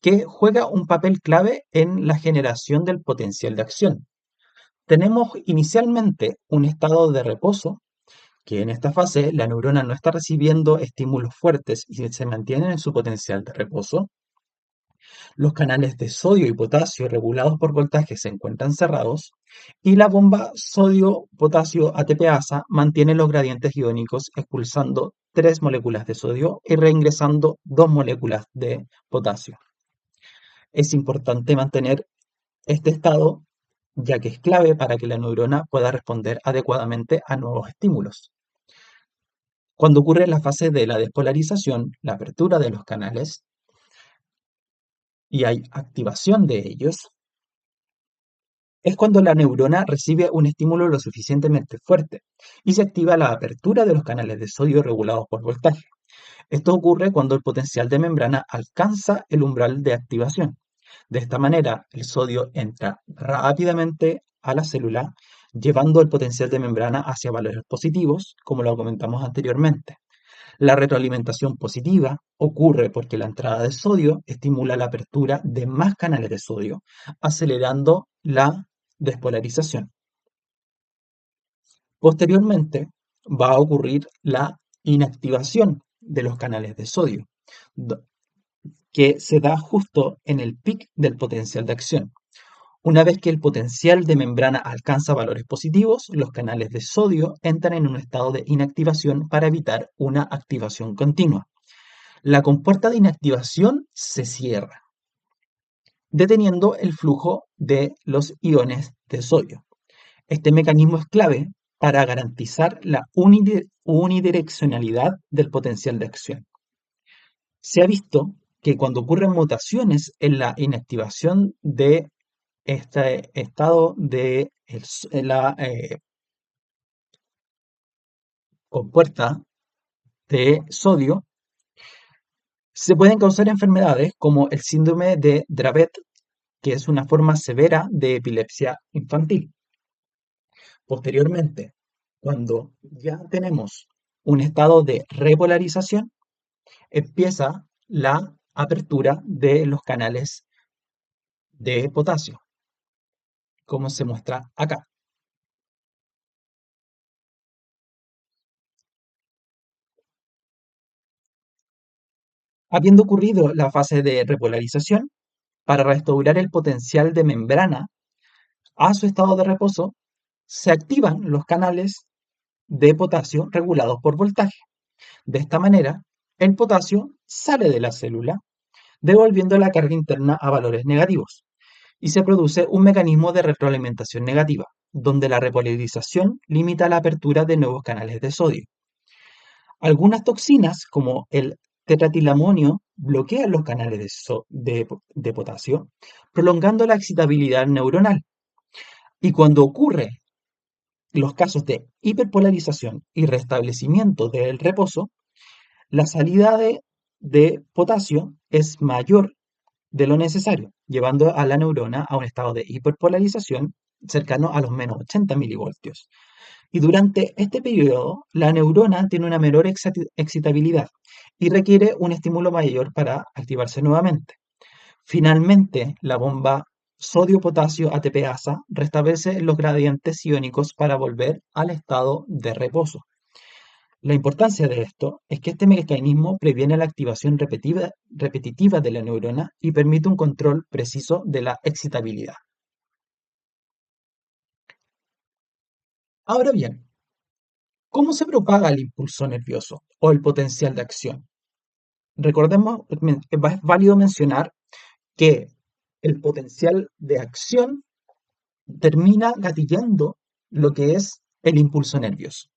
que juega un papel clave en la generación del potencial de acción. Tenemos inicialmente un estado de reposo, que en esta fase la neurona no está recibiendo estímulos fuertes y se mantiene en su potencial de reposo. Los canales de sodio y potasio regulados por voltaje se encuentran cerrados y la bomba sodio-potasio ATPasa mantiene los gradientes iónicos expulsando 3 moléculas de sodio y reingresando 2 moléculas de potasio. Es importante mantener este estado ya que es clave para que la neurona pueda responder adecuadamente a nuevos estímulos. Cuando ocurre la fase de la despolarización, la apertura de los canales, y hay activación de ellos, es cuando la neurona recibe un estímulo lo suficientemente fuerte y se activa la apertura de los canales de sodio regulados por voltaje. Esto ocurre cuando el potencial de membrana alcanza el umbral de activación. De esta manera, el sodio entra rápidamente a la célula, llevando el potencial de membrana hacia valores positivos, como lo comentamos anteriormente. La retroalimentación positiva ocurre porque la entrada de sodio estimula la apertura de más canales de sodio, acelerando la despolarización. Posteriormente, va a ocurrir la inactivación de los canales de sodio, que se da justo en el pic del potencial de acción. Una vez que el potencial de membrana alcanza valores positivos, los canales de sodio entran en un estado de inactivación para evitar una activación continua. La compuerta de inactivación se cierra, deteniendo el flujo de los iones de sodio. Este mecanismo es clave para garantizar la unidireccionalidad del potencial de acción. Se ha visto que cuando ocurren mutaciones en la inactivación de este estado de la compuerta de sodio, se pueden causar enfermedades como el síndrome de Dravet, que es una forma severa de epilepsia infantil. Posteriormente, cuando ya tenemos un estado de repolarización, empieza la apertura de los canales de potasio, como se muestra acá. Habiendo ocurrido la fase de repolarización, para restaurar el potencial de membrana a su estado de reposo, se activan los canales de potasio regulados por voltaje. De esta manera, el potasio sale de la célula, devolviendo la carga interna a valores negativos, y se produce un mecanismo de retroalimentación negativa, donde la repolarización limita la apertura de nuevos canales de sodio. Algunas toxinas, como el tetratilamonio, bloquean los canales de potasio, prolongando la excitabilidad neuronal. Y cuando ocurre los casos de hiperpolarización y restablecimiento del reposo, la salida de potasio es mayor de lo necesario, llevando a la neurona a un estado de hiperpolarización cercano a los menos 80 milivoltios. Y durante este periodo, la neurona tiene una menor excitabilidad y requiere un estímulo mayor para activarse nuevamente. Finalmente, la bomba sodio-potasio ATPasa restablece los gradientes iónicos para volver al estado de reposo. La importancia de esto es que este mecanismo previene la activación repetitiva de la neurona y permite un control preciso de la excitabilidad. Ahora bien, ¿cómo se propaga el impulso nervioso o el potencial de acción? Recordemos, es válido mencionar que el potencial de acción termina gatillando lo que es el impulso nervioso.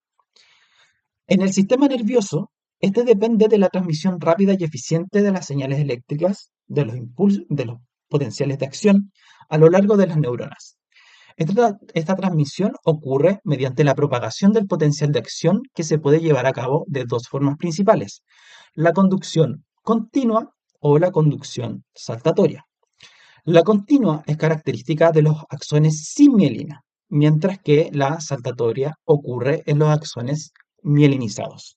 En el sistema nervioso, este depende de la transmisión rápida y eficiente de las señales eléctricas, de los potenciales de acción a lo largo de las neuronas. Esta transmisión ocurre mediante la propagación del potencial de acción, que se puede llevar a cabo de dos formas principales: la conducción continua o la conducción saltatoria. La continua es característica de los axones sin mielina, mientras que la saltatoria ocurre en los axones mielinizados.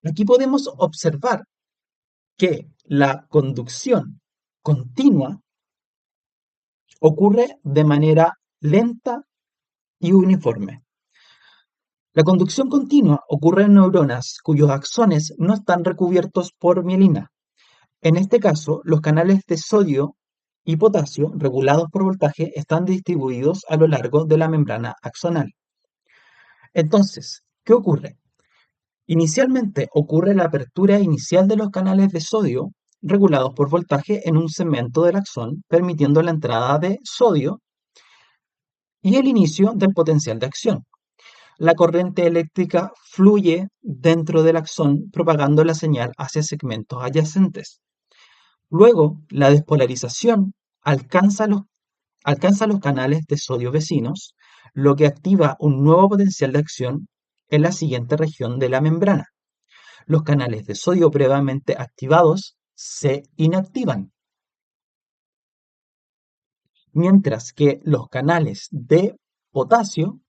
Aquí podemos observar que la conducción continua ocurre de manera lenta y uniforme. La conducción continua ocurre en neuronas cuyos axones no están recubiertos por mielina. En este caso, los canales de sodio y potasio, regulados por voltaje, están distribuidos a lo largo de la membrana axonal. Entonces, ¿qué ocurre? Inicialmente ocurre la apertura inicial de los canales de sodio regulados por voltaje en un segmento del axón, permitiendo la entrada de sodio y el inicio del potencial de acción. La corriente eléctrica fluye dentro del axón, propagando la señal hacia segmentos adyacentes. Luego, la despolarización alcanza los canales de sodio vecinos, lo que activa un nuevo potencial de acción en la siguiente región de la membrana. Los canales de sodio previamente activados se inactivan, mientras que los canales de potasio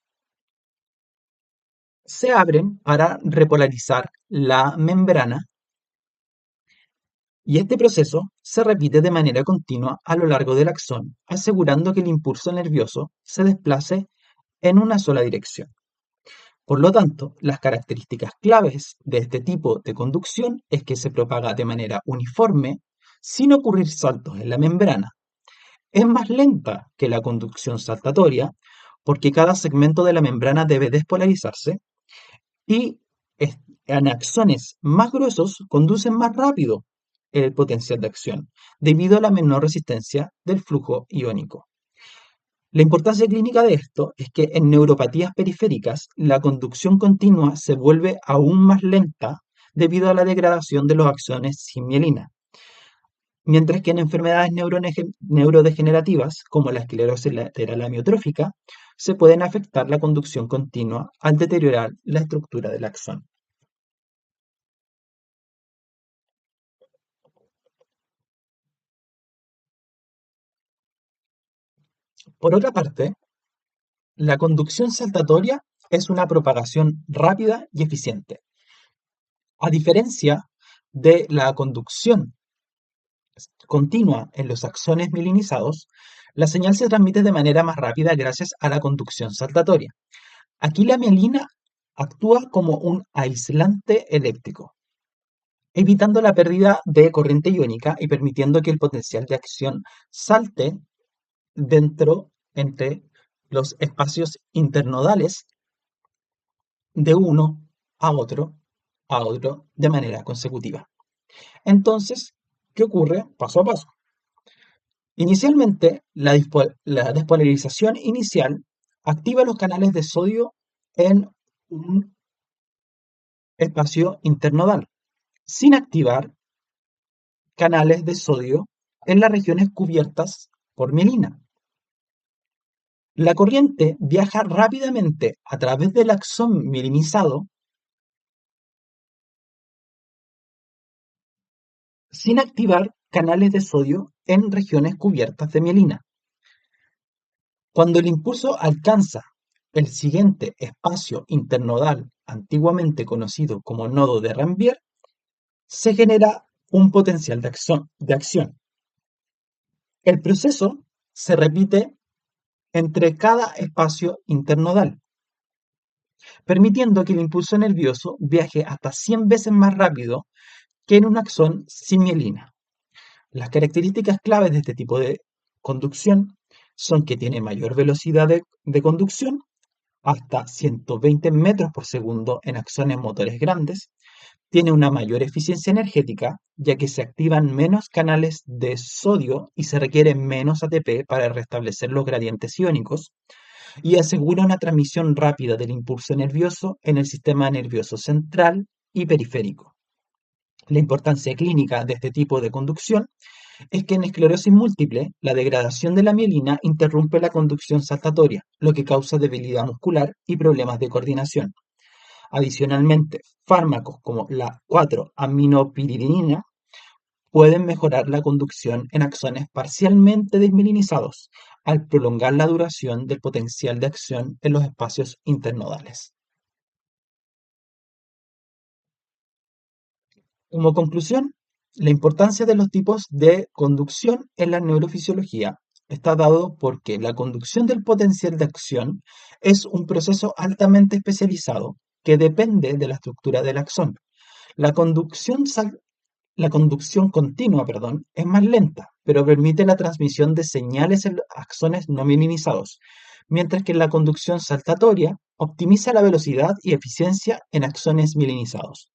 se abren para repolarizar la membrana, y este proceso se repite de manera continua a lo largo del axón, asegurando que el impulso nervioso se desplace en una sola dirección. Por lo tanto, las características claves de este tipo de conducción es que se propaga de manera uniforme, sin ocurrir saltos en la membrana. Es más lenta que la conducción saltatoria, porque cada segmento de la membrana debe despolarizarse, y en axones más gruesos conducen más rápido el potencial de acción, debido a la menor resistencia del flujo iónico. La importancia clínica de esto es que en neuropatías periféricas la conducción continua se vuelve aún más lenta debido a la degradación de los axones sin mielina, mientras que en enfermedades neurodegenerativas, como la esclerosis lateral amiotrófica, se pueden afectar la conducción continua al deteriorar la estructura del axón. Por otra parte, la conducción saltatoria es una propagación rápida y eficiente. A diferencia de la conducción continua en los axones mielinizados, la señal se transmite de manera más rápida gracias a la conducción saltatoria. Aquí la mielina actúa como un aislante eléctrico, evitando la pérdida de corriente iónica y permitiendo que el potencial de acción salte entre los espacios internodales de uno a otro de manera consecutiva. Entonces, ¿qué ocurre paso a paso? Inicialmente, la despolarización inicial activa los canales de sodio en un espacio internodal, sin activar canales de sodio en las regiones cubiertas por mielina. La corriente viaja rápidamente a través del axón mielinizado sin activar canales de sodio en regiones cubiertas de mielina. Cuando el impulso alcanza el siguiente espacio internodal, antiguamente conocido como nodo de Ranvier, se genera un potencial de acción. El proceso se repite entre cada espacio internodal, permitiendo que el impulso nervioso viaje hasta 100 veces más rápido que en un axón sin mielina. Las características claves de este tipo de conducción son que tiene mayor velocidad de conducción, hasta 120 metros por segundo en axones motores grandes, tiene una mayor eficiencia energética, ya que se activan menos canales de sodio y se requiere menos ATP para restablecer los gradientes iónicos, y asegura una transmisión rápida del impulso nervioso en el sistema nervioso central y periférico. La importancia clínica de este tipo de conducción es que en esclerosis múltiple, la degradación de la mielina interrumpe la conducción saltatoria, lo que causa debilidad muscular y problemas de coordinación. Adicionalmente, fármacos como la 4-aminopiridina pueden mejorar la conducción en axones parcialmente desmielinizados, al prolongar la duración del potencial de acción en los espacios internodales. Como conclusión, la importancia de los tipos de conducción en la neurofisiología está dado porque la conducción del potencial de acción es un proceso altamente especializado que depende de la estructura del axón. La conducción, la conducción continua, perdón, es más lenta, pero permite la transmisión de señales en axones no mielinizados, mientras que la conducción saltatoria optimiza la velocidad y eficiencia en axones mielinizados.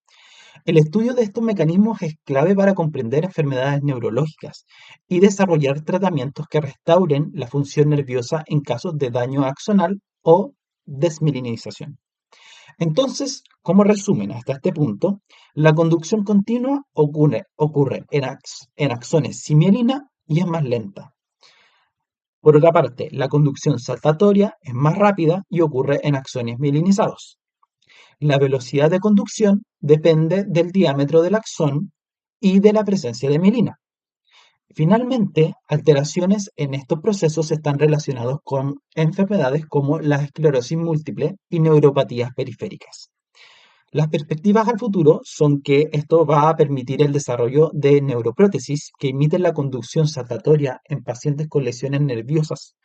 El estudio de estos mecanismos es clave para comprender enfermedades neurológicas y desarrollar tratamientos que restauren la función nerviosa en casos de daño axonal o desmielinización. Entonces, como resumen hasta este punto, la conducción continua ocurre en axones sin mielina y es más lenta. Por otra parte, la conducción saltatoria es más rápida y ocurre en axones mielinizados. La velocidad de conducción depende del diámetro del axón y de la presencia de mielina. Finalmente, alteraciones en estos procesos están relacionados con enfermedades como la esclerosis múltiple y neuropatías periféricas. Las perspectivas al futuro son que esto va a permitir el desarrollo de neuroprótesis que imiten la conducción saltatoria en pacientes con lesiones nerviosas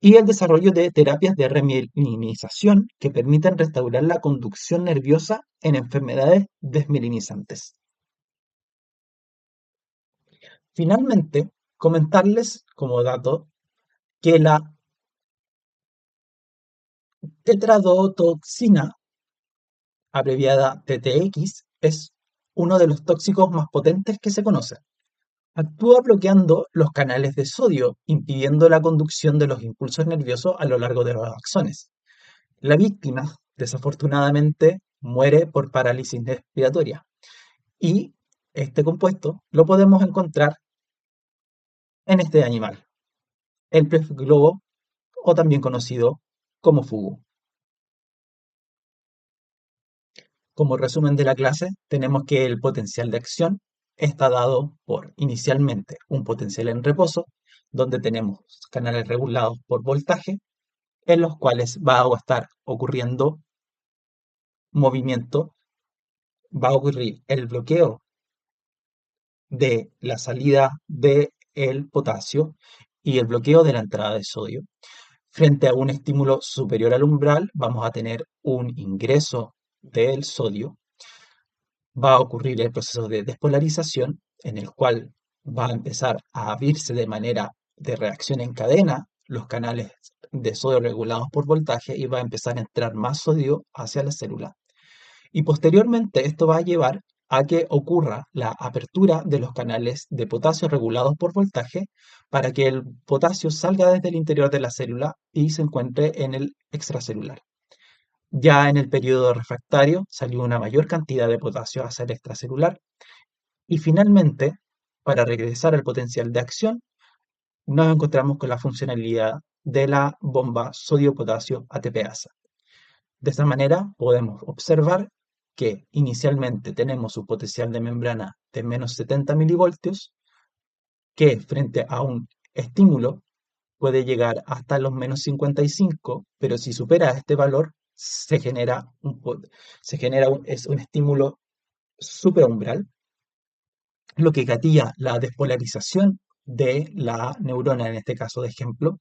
y el desarrollo de terapias de remielinización que permitan restaurar la conducción nerviosa en enfermedades desmielinizantes. Finalmente, comentarles como dato que la tetradotoxina, abreviada TTX, es uno de los tóxicos más potentes que se conocen. Actúa bloqueando los canales de sodio, impidiendo la conducción de los impulsos nerviosos a lo largo de los axones. La víctima, desafortunadamente, muere por parálisis respiratoria. Y este compuesto lo podemos encontrar en este animal, el pez globo o también conocido como fugu. Como resumen de la clase, tenemos que el potencial de acción está dado por inicialmente un potencial en reposo, donde tenemos canales regulados por voltaje, en los cuales va a estar ocurriendo movimiento, va a ocurrir el bloqueo de la salida del potasio y el bloqueo de la entrada de sodio. Frente a un estímulo superior al umbral, vamos a tener un ingreso del sodio. Va a ocurrir el proceso de despolarización, en el cual va a empezar a abrirse de manera de reacción en cadena los canales de sodio regulados por voltaje y va a empezar a entrar más sodio hacia la célula. Y posteriormente esto va a llevar a que ocurra la apertura de los canales de potasio regulados por voltaje para que el potasio salga desde el interior de la célula y se encuentre en el extracelular. Ya en el periodo refractario salió una mayor cantidad de potasio hacia el extracelular y finalmente, para regresar al potencial de acción, nos encontramos con la funcionalidad de la bomba sodio-potasio ATPasa. De esta manera podemos observar que inicialmente tenemos un potencial de membrana de menos 70 milivoltios, que frente a un estímulo puede llegar hasta los menos 55, pero si supera este valor es un estímulo supraumbral, lo que gatilla la despolarización de la neurona, en este caso de ejemplo,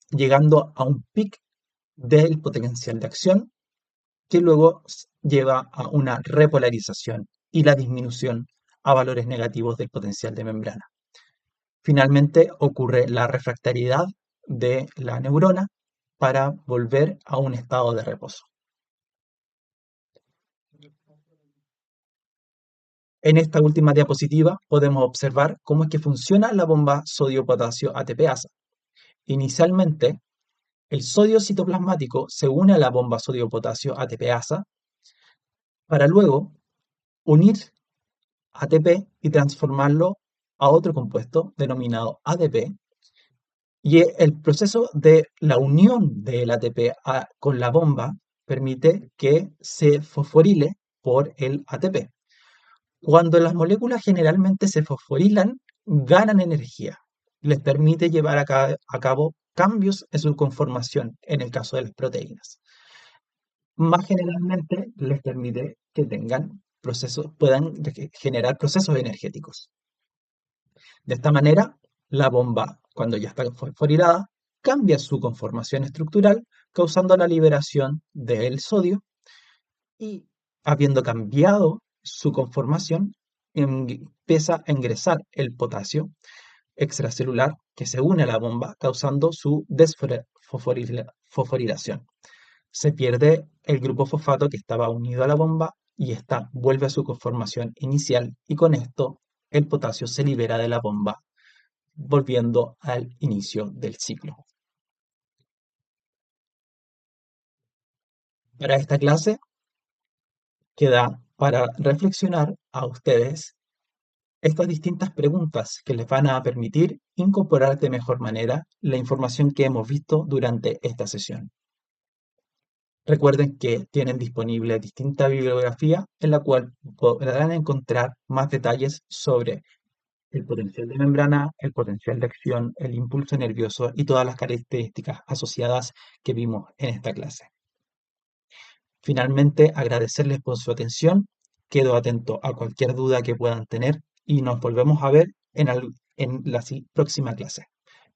llegando a un pic del potencial de acción que luego lleva a una repolarización y la disminución a valores negativos del potencial de membrana. Finalmente ocurre la refractariedad de la neurona para volver a un estado de reposo. En esta última diapositiva podemos observar cómo es que funciona la bomba sodio-potasio ATPasa. Inicialmente, el sodio citoplasmático se une a la bomba sodio-potasio ATPasa para luego unir ATP y transformarlo a otro compuesto denominado ADP. Y el proceso de la unión del ATP con la bomba permite que se fosforile por el ATP. Cuando las moléculas generalmente se fosforilan, ganan energía. Les permite llevar a cabo cambios en su conformación, en el caso de las proteínas. Más generalmente les permite que puedan generar procesos energéticos. De esta manera, la bomba, cuando ya está fosforilada, cambia su conformación estructural, causando la liberación del sodio y, habiendo cambiado su conformación, empieza a ingresar el potasio extracelular que se une a la bomba, causando su desfosforilación. Se pierde el grupo fosfato que estaba unido a la bomba y esta vuelve a su conformación inicial y con esto el potasio se libera de la bomba, volviendo al inicio del ciclo. Para esta clase queda para reflexionar a ustedes estas distintas preguntas que les van a permitir incorporar de mejor manera la información que hemos visto durante esta sesión. Recuerden que tienen disponible distinta bibliografía en la cual podrán encontrar más detalles sobre el potencial de membrana, el potencial de acción, el impulso nervioso y todas las características asociadas que vimos en esta clase. Finalmente, agradecerles por su atención. Quedo atento a cualquier duda que puedan tener y nos volvemos a ver en la próxima clase.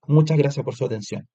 Muchas gracias por su atención.